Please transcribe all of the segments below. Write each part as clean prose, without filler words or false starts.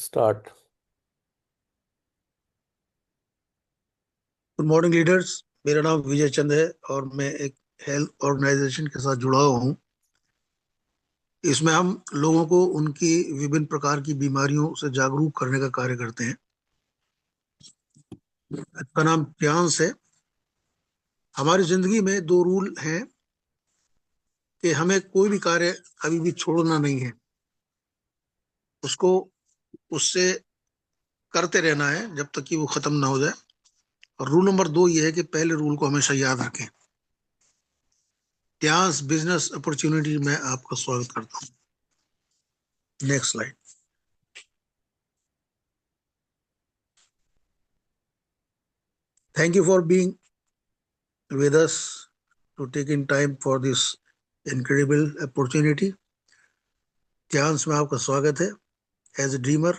Start. Good morning leaders. मेरा नाम विजय चंद है और मैं एक हेल्थ ऑर्गेनाइजेशन के साथ जुड़ा हुआ हूँ। इसमें हम लोगों को उनकी विभिन्न प्रकार की बीमारियों से जागरूक करने का कार्य करते हैं। इसका नाम प्यांस है। हमारी जिंदगी में दो रूल हैं कि हमें कोई भी कार्य कभी भी छोड़ना नहीं है, उसको उससे करते रहना है जब तक कि वो खत्म ना हो जाए। और रूल नंबर दो ये है कि पहले रूल को हमेशा याद रखें। प्यांस बिजनेस अपॉर्चुनिटी में आपका स्वागत करता हूँ। Next slide. Thank you for being with us to taking time for this incredible opportunity. Chance में आपका स्वागत है। एज ए ड्रीमर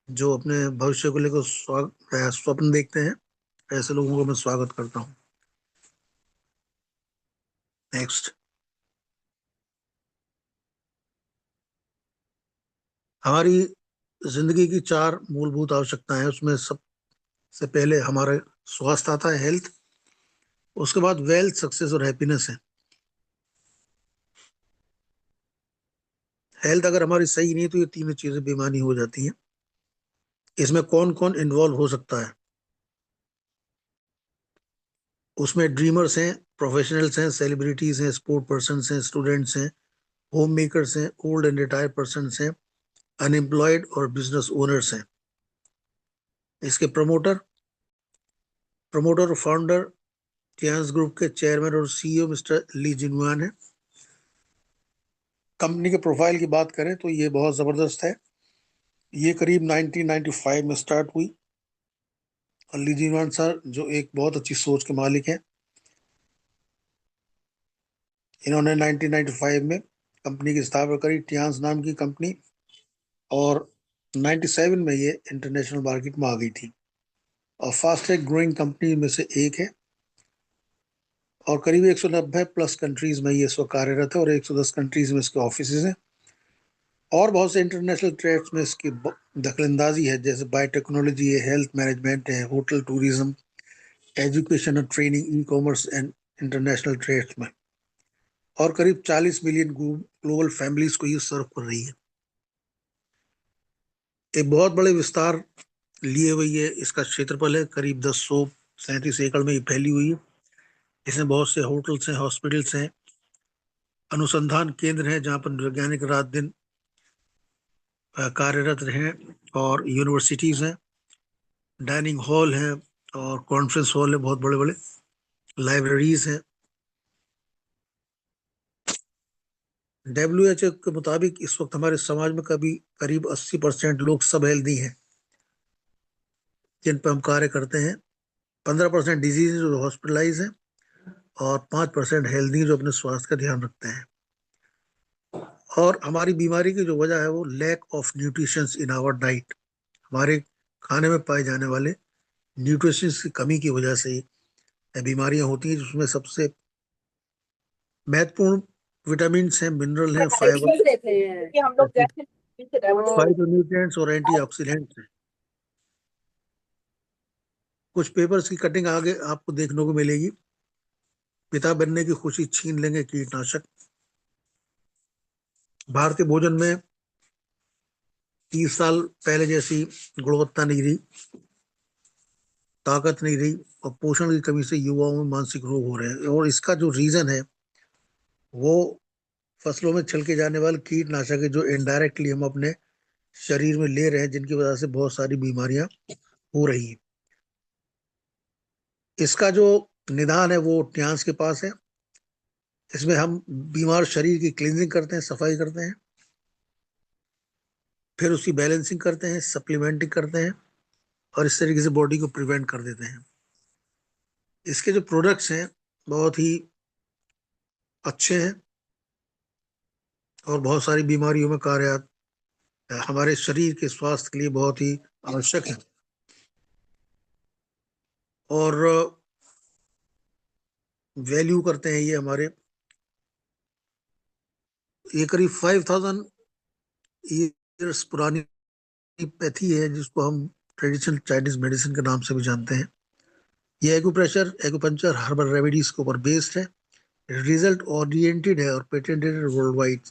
जो अपने भविष्य को लेकर स्वप्न देखते हैं, ऐसे लोगों को मैं स्वागत करता हूँ। नेक्स्ट। हमारी जिंदगी की चार मूलभूत आवश्यकताएं हैं, उसमें सबसे पहले हमारा स्वास्थ्य आता है, हेल्थ। उसके बाद वेल्थ, सक्सेस और हैप्पीनेस है। हेल्थ अगर हमारी सही नहीं है तो ये तीनों चीजें बेमानी हो जाती हैं। इसमें कौन कौन इन्वॉल्व हो सकता है? उसमें ड्रीमर्स हैं, प्रोफेशनल्स हैं, सेलिब्रिटीज हैं, स्पोर्ट पर्सन्स हैं, स्टूडेंट्स हैं, होम मेकर्स हैं, ओल्ड एंड रिटायर्ड पर्सन्स हैं, अनएम्प्लॉयड और बिजनेस ओनर्स हैं। इसके प्रमोटर प्रमोटर और फाउंडर टियांस ग्रुप के चेयरमैन और सीईओ मिस्टर ली जिनवान है। कंपनी के प्रोफाइल की बात करें तो ये बहुत जबरदस्त है। ये करीब 1995 में स्टार्ट हुई और ली जिनवान सर जो एक बहुत अच्छी सोच के मालिक हैं, इन्होंने 1995 में कंपनी की स्थापना करी, टियांस नाम की कंपनी। और 97 में ये इंटरनेशनल मार्केट में आ गई थी और फास्टेस्ट ग्रोइंग कंपनी में से एक है। और करीब 190 प्लस कंट्रीज में ये इसको कार्यरत है और 110 कंट्रीज में इसके ऑफिस हैं। और बहुत से इंटरनेशनल ट्रेड्स में इसकी दखलंदाजी है, जैसे बायोटेक्नोलॉजी है, हेल्थ मैनेजमेंट है, होटल टूरिज्म, एजुकेशन और training, e commerce and international trades में। और करीब 40 मिलियन ग्लोबल फैमिलीज को ये सर्व कर रही है। एक बहुत बड़े विस्तार लिए हुए ये इसका क्षेत्रफल है, करीब 1037 एकड़ में ये फैली हुई है। इसमें बहुत से होटल्स हैं, हॉस्पिटल्स हैं, अनुसंधान केंद्र हैं जहाँ पर वैज्ञानिक रात दिन कार्यरत रहे, और यूनिवर्सिटीज हैं, डाइनिंग हॉल है और कॉन्फ्रेंस हॉल है, बहुत बड़े बड़े लाइब्रेरीज हैं। WHO के मुताबिक इस वक्त हमारे समाज में करीब 80% लोग सब हेल्दी हैं जिन पर हम कार्य करते हैं। 15% डिजीज जो हॉस्पिटलाइज हैं और 5% हेल्दी जो अपने स्वास्थ्य का ध्यान रखते हैं। और हमारी बीमारी की जो वजह है वो lack of nutrition in our diet, हमारे खाने में पाए जाने वाले न्यूट्रिशन की कमी की वजह से बीमारियां होती हैं, जिसमें सबसे महत्वपूर्ण विटामिन हैं, मिनरल हैं, फाइबर न्यूट्रिएंट्स और एंटीऑक्सीडेंट्स हैं। कुछ पेपर्स की कटिंग आगे आपको देखने को मिलेगी। पिता बनने की खुशी छीन लेंगे कीटनाशक। भारतीय भोजन में 30 साल पहले जैसी गुणवत्ता नहीं रही, ताकत नहीं रही, और पोषण की कमी से युवाओं में मानसिक रोग हो रहे हैं। और इसका जो रीजन है वो फसलों में छिड़के जाने वाले कीटनाशक है, जो इनडायरेक्टली हम अपने शरीर में ले रहे हैं, जिनकी वजह से बहुत सारी बीमारियां हो रही हैं। इसका जो निदान है वो टियांस के पास है। इसमें हम बीमार शरीर की क्लींजिंग करते हैं, सफाई करते हैं, फिर उसकी बैलेंसिंग करते हैं, सप्लीमेंटिंग करते हैं, और इस तरीके से बॉडी को प्रिवेंट कर देते हैं। इसके जो प्रोडक्ट्स हैं बहुत ही अच्छे हैं और बहुत सारी बीमारियों में हमारे शरीर के स्वास्थ्य के लिए बहुत ही आवश्यक है। और वैल्यू करते हैं ये हमारे, ये करीब 5000 ईयर्स पुरानी होम्योपैथी है, जिसको हम ट्रेडिशनल चाइनीज मेडिसिन के नाम से भी जानते हैं। ये एक्यूप्रेशर, एक्यूपंक्चर, हर्बल रेमेडीज के ऊपर बेस्ड है। रिजल्ट ओरिएंटेड है और पेटेंटेड वर्ल्ड वाइड।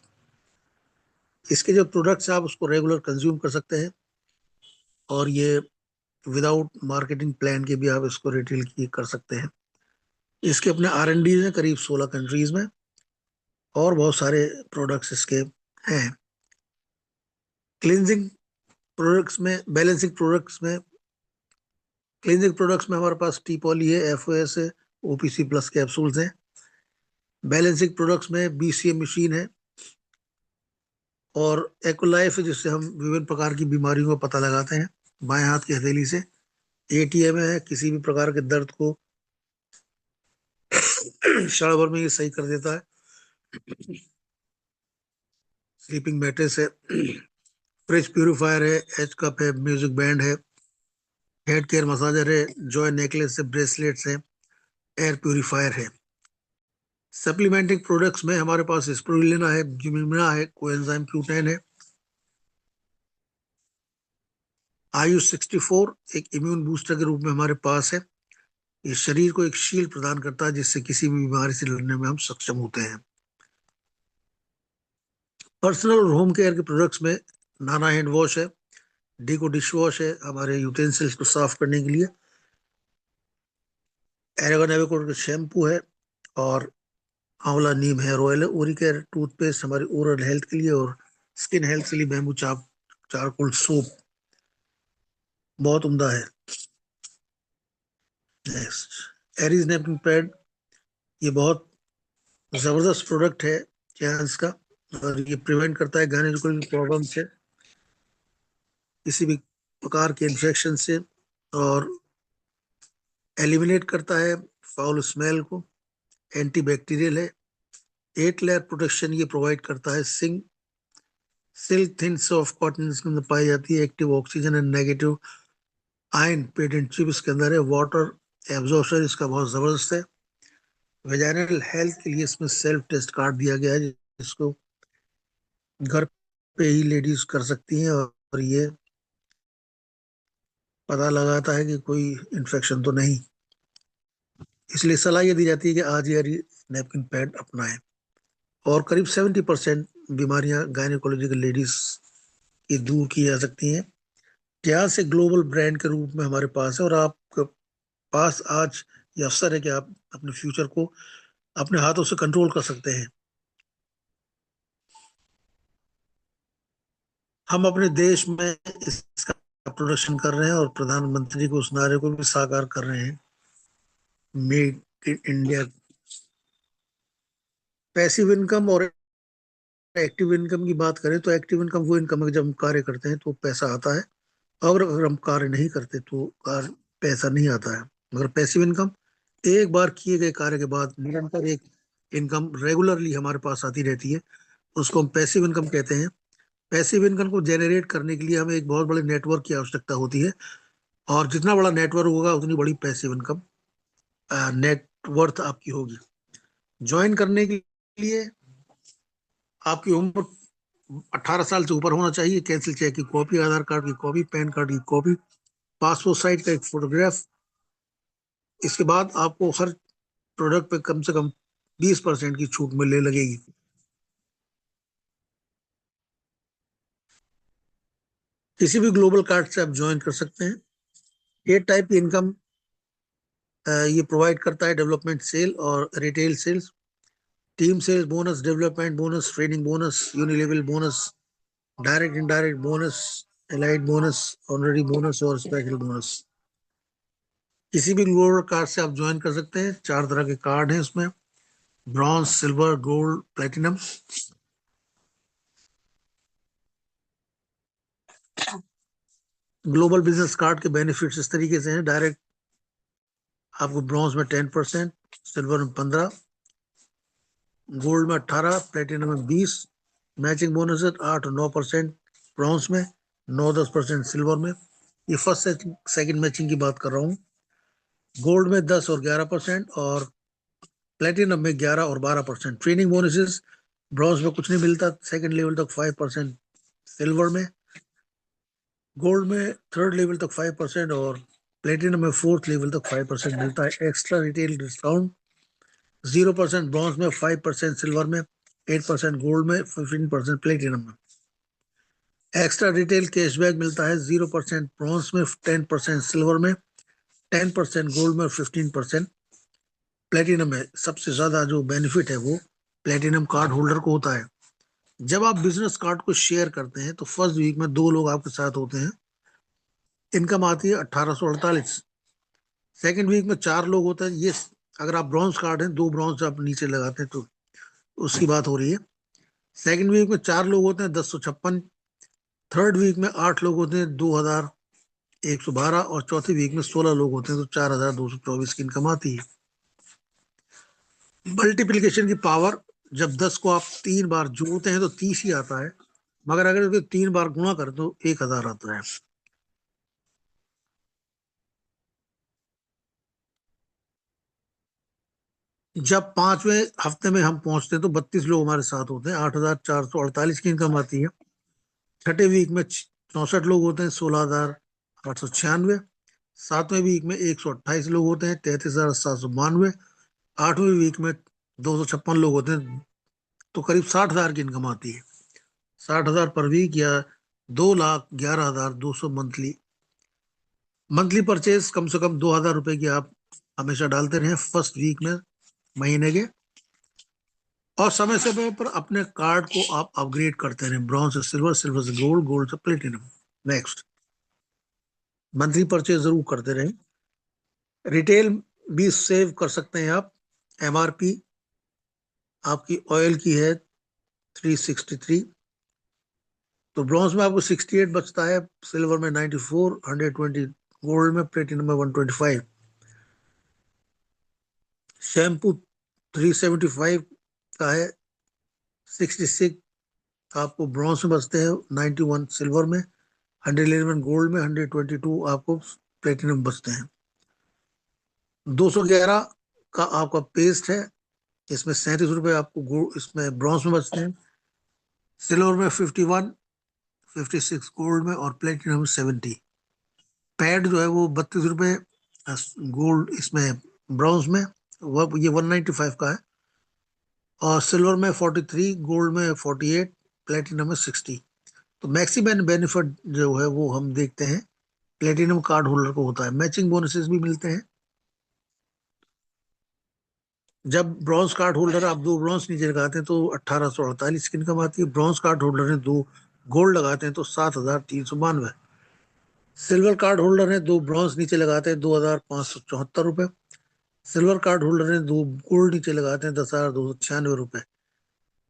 इसके जो प्रोडक्ट्स आप उसको रेगुलर कंज्यूम कर सकते हैं, और ये विदाउट मार्केटिंग प्लान के भी आप इसको रिटेल की कर सकते हैं। इसके अपने R&D हैं करीब 16 कंट्रीज में, और बहुत सारे प्रोडक्ट्स इसके हैं। क्लींजिंग प्रोडक्ट्स में, बैलेंसिंग प्रोडक्ट्स में, क्लींजिंग प्रोडक्ट्स में हमारे पास टी पॉली है, FOS है, OPC प्लस कैप्सूल्स हैं। बैलेंसिंग प्रोडक्ट्स में BCM मशीन है, और एक्लाइफ है, जिससे हम विभिन्न प्रकार की बीमारियों का पता लगाते हैं बाएं हाथ की हथेली से। ATM है, किसी भी प्रकार के दर्द को क्षण भर में ये सही कर देता है। स्लीपिंग मैट्रेस है, फ्रिज प्यूरिफायर है, एच कप है, म्यूजिक बैंड है, हेड केयर मसाजर है, जॉय नेकलेस है, ब्रेसलेट्स है, एयर प्यूरिफायर है। सप्लीमेंटिंग प्रोडक्ट्स में हमारे पास स्पिरुलिना है, जुमिना है, कोएंजाइम Q10 है। आयुष 64 एक इम्यून बूस्टर के रूप में हमारे पास है। ये शरीर को एक शील्ड प्रदान करता है, जिससे किसी भी बीमारी से लड़ने में हम सक्षम होते हैं। पर्सनल और होम केयर के प्रोडक्ट्स में नाना हैंड वॉश है, डीको डिश वॉश है हमारे यूटेंसिल्स को साफ करने के लिए, एरेगन एवोकाडो का शैम्पू है, और आंवला नीम हेयर ऑयल है, ओरिकेयर टूथपेस्ट हमारी ओरल हेल्थ के लिए, और स्किन हेल्थ के लिए बैम्बू चारकोल सोप बहुत उम्दा है। Next, Aries napkin pad. ये बहुत जबरदस्त प्रोडक्ट है चैंस का, और ये प्रिवेंट करता है गायनेकोलॉजिकल प्रॉब्लम से, किसी भी प्रकार के इन्फेक्शन से, और एलिमिनेट करता है फाउल स्मेल को। एंटीबैक्टीरियल है, 8 लेयर प्रोटेक्शन ये प्रोवाइड करता है। सिल्क थिन सॉफ्ट कॉटन इसके अंदर पाई जाती है। Active oxygen and negative ion patent chip इसके अंदर है। वाटर एब्जॉर्प्शन इसका बहुत जबरदस्त है। वेजाइनल हेल्थ के लिए इसमें सेल्फ टेस्ट कार्ड दिया गया है, जिसको घर पे ही लेडीज कर सकती हैं, और ये पता लगाता है कि कोई इन्फेक्शन तो नहीं। इसलिए सलाह ये दी जाती है कि आज ये नैपकिन पैड अपनाएं। और करीब 70% बीमारियां गायनेकोलॉजिकल लेडीज की दूर की जा सकती हैं। क्या से ग्लोबल ब्रांड के रूप में हमारे पास है, और आपके पास आज ये अवसर है कि आप अपने फ्यूचर को अपने हाथों से कंट्रोल कर सकते हैं। हम अपने देश में इसका प्रोडक्शन कर रहे हैं, और प्रधानमंत्री को उस नारे को भी साकार कर रहे हैं, make in India. Passive income और एक्टिव इनकम की बात करें, तो एक्टिव इनकम वो इनकम है कि जब हम कार्य करते हैं तो पैसा आता है, और अगर हम कार्य नहीं करते तो पैसा नहीं आता है। मगर पैसिव इनकम, एक बार किए गए कार्य के बाद निरंतर एक इनकम रेगुलरली हमारे पास आती रहती है, उसको हम पैसिव इनकम कहते हैं। पैसिव इनकम को जनरेट करने के लिए हमें एक बहुत बड़े नेटवर्क की आवश्यकता होती है, और जितना बड़ा नेटवर्क होगा उतनी बड़ी पैसिव इनकम नेटवर्थ आपकी होगी। ज्वाइन करने के लिए आपकी उम्र 18 साल से ऊपर होना चाहिए। कैंसिल चेक की कॉपी, आधार कार्ड की कॉपी, पैन कार्ड की कॉपी, पासपोर्ट साइज का एक फोटोग्राफ। इसके बाद आपको हर प्रोडक्ट पे कम से कम 20% की छूट मिलने लगेगी। किसी भी ग्लोबल कार्ड से आप ज्वाइन कर सकते हैं। ये टाइप की इनकम ये प्रोवाइड करता है डेवलपमेंट सेल और retail sales, team sales bonus, development bonus, training bonus, unilevel bonus, direct indirect bonus, allied bonus, honorary bonus और स्पेशल बोनस। किसी भी ग्लोबल कार्ड से आप ज्वाइन कर सकते हैं। 4 तरह के कार्ड हैं उसमें, bronze, silver, gold, platinum. Global business card के बेनिफिट्स इस तरीके से हैं। डायरेक्ट आपको ब्रॉन्ज में 10%, सिल्वर में 15, गोल्ड में 18, प्लेटिनम में 20, मैचिंग बोनस 8 और 9% ब्रॉन्ज में, 9-10% सिल्वर में। ये फर्स्ट सेकंड मैचिंग की बात कर रहा हूँ। गोल्ड में 10 और 11%, और प्लेटिनम में 11 और 12%। ट्रेनिंग बोनसेस, ब्रॉन्ज में कुछ नहीं मिलता, सेकंड लेवल तक 5%, सिल्वर में गोल्ड में थर्ड लेवल तक 5% और प्लेटिनम में फोर्थ लेवल तक 5% मिलता है एक्स्ट्रा रिटेल डिस्काउंट। 0% ब्रॉन्ज में, 5% सिल्वर में, 8% गोल्ड में, 15% प्लेटिनम में। एक्स्ट्रा रिटेल कैशबैक मिलता है 0% ब्रॉन्ज में, 10% सिल्वर में, 10% गोल्ड में और 15% प्लेटिनम में। सबसे ज्यादा जो बेनिफिट है वो प्लेटिनम कार्ड होल्डर को होता है। जब आप बिजनेस कार्ड को शेयर करते हैं तो फर्स्ट वीक में 2 लोग आपके साथ होते हैं, इनकम आती है 1848। सेकंड वीक में 4 लोग होते हैं, ये अगर आप ब्रॉन्ज कार्ड हैं, 2 ब्रॉन्ज आप नीचे लगाते हैं तो उसकी बात हो रही है। सेकंड वीक में 4 लोग होते हैं, 1056। थर्ड वीक में 8 लोग होते हैं, 2112। और चौथी वीक में 16 लोग होते हैं तो 4224 की इनकम आती है। मल्टीप्लिकेशन की पावर, जब 10 को आप 3 बार जोड़ते हैं तो 30 ही आता है, मगर अगर इसको 3 बार गुणा करें तो 1000 आता है। जब 5वें हफ्ते में हम पहुंचते हैं तो 32 लोग हमारे साथ होते हैं, 8448 की इनकम आती है। छठे वीक में 64 लोग होते हैं, 16896। सातवें वीक में 128 लोग होते हैं, 33,792। आठवें वीक में 256 लोग होते हैं तो करीब 60,000 की इनकम आती है। 60,000 पर वीक या 2,11,200 मंथली। मंथली परचेज कम से कम 2,000 रुपए की आप हमेशा डालते रहे फर्स्ट वीक में, महीने के। और समय समय पर अपने कार्ड को आप अपग्रेड करते रहे, ब्रॉन्ज से सिल्वर, सिल्वर से गोल्ड, गोल्ड से प्लेटिनम। नेक्स्ट, मंथली परचेज जरूर करते रहे। रिटेल भी सेव कर सकते हैं आप। एमआरपी आपकी ऑयल की है 363, तो ब्रॉन्ज में आपको 68 बचता है, सिल्वर में 94, 120 गोल्ड में, प्लेटिनम में 125। शैम्पू 375 का है, 66 आपको ब्रॉन्ज में बचते हैं, 91 सिल्वर में, 111 गोल्ड में, 122 आपको प्लेटिनम बचते हैं। 211 का आपका पेस्ट है, इसमें 37 रुपए आपको इसमें ब्रॉन्ज में बचते हैं। सिल्वर में 51, 56 गोल्ड में और प्लेटिनम में 70। पैड जो है वो 32 रुपए गोल्ड इसमें, ब्रॉन्ज में वो ये 195 का है। और सिल्वर में 43, गोल्ड में 48, प्लेटिनम में 60। तो मैक्सिमम बेनिफिट जो है वो हम देखते हैं प्लेटिनम कार्ड होल्डर को होता है। मैचिंग बोनसेस भी मिलते हैं। जब ब्रॉन्ज कार्ड होल्डर, आप 2 ब्रॉन्ज नीचे लगाते हैं तो 1848 की इनकम आती है। ब्रॉन्ज कार्ड होल्डर ने 2 गोल्ड लगाते हैं तो 7,392। सिल्वर कार्ड होल्डर ने 2 ब्रॉन्ज नीचे लगाते हैं 2,574 रुपए। सिल्वर कार्ड होल्डर ने 2 गोल्ड नीचे लगाते हैं 10,296 रुपए।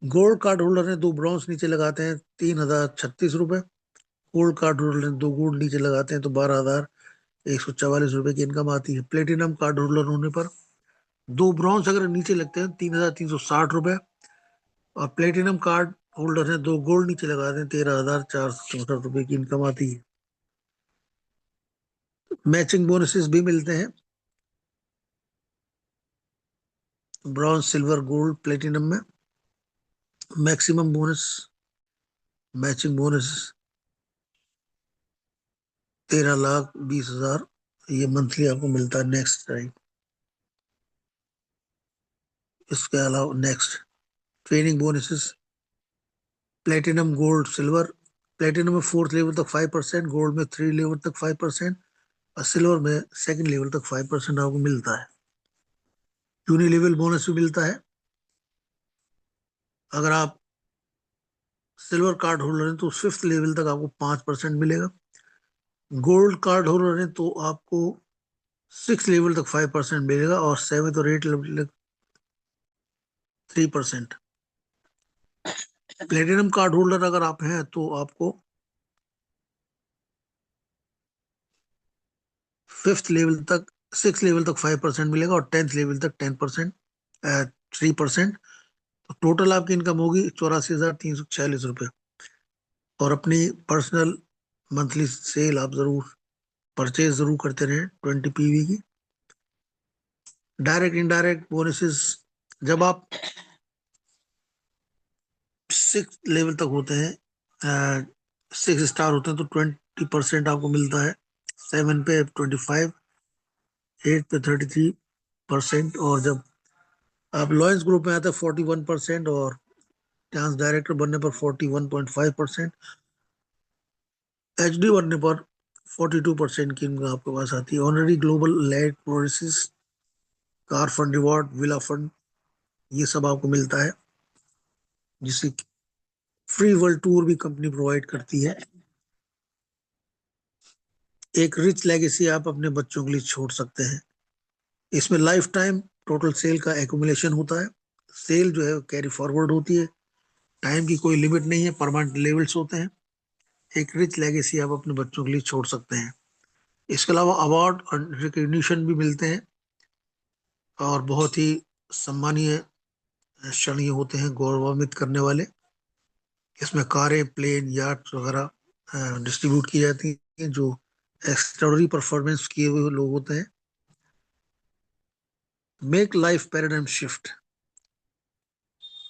गोल्ड कार्ड होल्डर ने 2 ब्रॉन्ज नीचे लगाते हैं 3,036 रुपए। गोल्ड कार्ड होल्डर ने 2 गोल्ड नीचे लगाते हैं तो 12,144 रुपए की इनकम आती है। प्लेटिनम कार्ड होल्डर होने पर 2 ब्रॉन्ज अगर नीचे लगते हैं 3,360 रुपए। और प्लेटिनम कार्ड होल्डर है, 2 गोल्ड नीचे लगाते हैं 13,464 रुपए की इनकम आती है। मैचिंग बोनसेस भी मिलते हैं ब्रॉन्ज, सिल्वर, गोल्ड, प्लेटिनम में। मैक्सिमम बोनस, मैचिंग बोनस 13,20,000 ये मंथली आपको मिलता है। नेक्स्ट टाइम, इसके अलावा next, training bonuses, platinum, gold, silver. Platinum में फोर्थ लेवल तक 5%, गोल्ड में 3 लेवल तक 5% और सिल्वर में सेकंड लेवल तक 5% आपको मिलता है। यूनिलेवल बोनस भी मिलता है। अगर आप सिल्वर कार्ड होल्डर हैं तो 5th लेवल तक आपको 5% मिलेगा। गोल्ड कार्ड होल्डर हैं तो आपको 6 लेवल तक 5% मिलेगा और 7th और 8th लेवल तक 3%। प्लेटिनम कार्ड होल्डर अगर आप हैं तो आपको 5th लेवल तक, 6 लेवल तक 5% मिलेगा और 10th लेवल तक 10%, 3%। तो टोटल आपकी इनकम होगी 84,346 रुपये। और अपनी पर्सनल मंथली सेल आप जरूर, परचेज जरूर करते रहे 20 PV की। डायरेक्ट इनडायरेक्ट बोनसेस, जब आप 6 लेवल तक होते हैं, 6 स्टार होते हैं तो 50% आपको मिलता है, 7 पे 25, 8 पे 33%, और जब आप लॉयंस ग्रुप में आते हैं 41%, और चांस डायरेक्टर बनने पर 41.5%, एचडी बनने पर 42% की इनकम आपके पास आती है। ऑनरी global land process, car fund reward, villa fund, ये सब आपको मिलता है, जिससे फ्री वर्ल्ड टूर भी कंपनी प्रोवाइड करती है। एक रिच लेगेसी आप अपने बच्चों के लिए छोड़ सकते हैं। इसमें लाइफ टाइम टोटल सेल का एक्यूमुलेशन होता है। सेल जो है कैरी फॉरवर्ड होती है, टाइम की कोई लिमिट नहीं है, परमानेंट लेवल्स होते हैं। एक रिच लेगेसी आप अपने बच्चों के लिए छोड़ सकते हैं। इसके अलावा अवार्ड और रिकग्निशन भी मिलते हैं, और बहुत ही सम्मानीय क्षण ये होते हैं, गौरवान्वित करने वाले। इसमें कारें, प्लेन, याट वगैरह डिस्ट्रीब्यूट की जाती हैं, जो एक्स्ट्राऑर्डिनरी परफॉर्मेंस किए हुए लोग होते हैं। मेक लाइफ पैराडाइम शिफ्ट,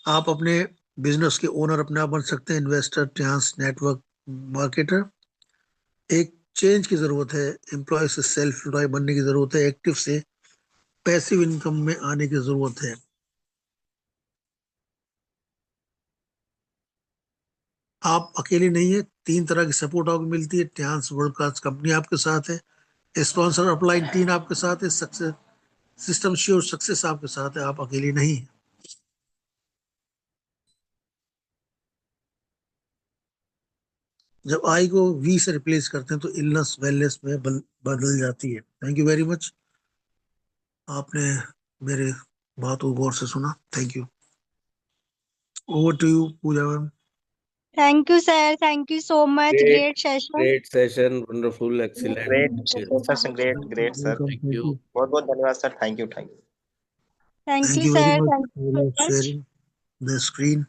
आप अपने बिजनेस के ओनर अपने आप बन सकते हैं, इन्वेस्टर, चांस, नेटवर्क मार्केटर। एक चेंज की जरूरत है, एम्प्लॉय से सेल्फ एम्प्लॉय बनने की जरूरत है, एक्टिव से पैसिव इनकम में आने की जरूरत है। आप अकेले नहीं है, 3 तरह की सपोर्ट आपको मिलती है। ट्रांस वर्ल्ड क्लास कंपनी आपके साथ है, स्पॉन्सर अपलाइन टीम आपके साथ है, सक्सेस सिस्टम श्योर सक्सेस आपके साथ है, आप अकेले नहीं है। जब आई को वी से रिप्लेस करते हैं तो इलनेस वेलनेस में बदल जाती है। थैंक यू वेरी मच, आपने मेरे बात को गौर से सुना। Thank you. Over to you Puja ma'am. Thank you, sir. Thank you so much. Great, Great session. great session. Wonderful, excellent. Great session, great sir. Thank you. बहुत धन्यवाद sir, thank you. Thank Thank you, you very sir. much Thank you for so much. sharing the screen.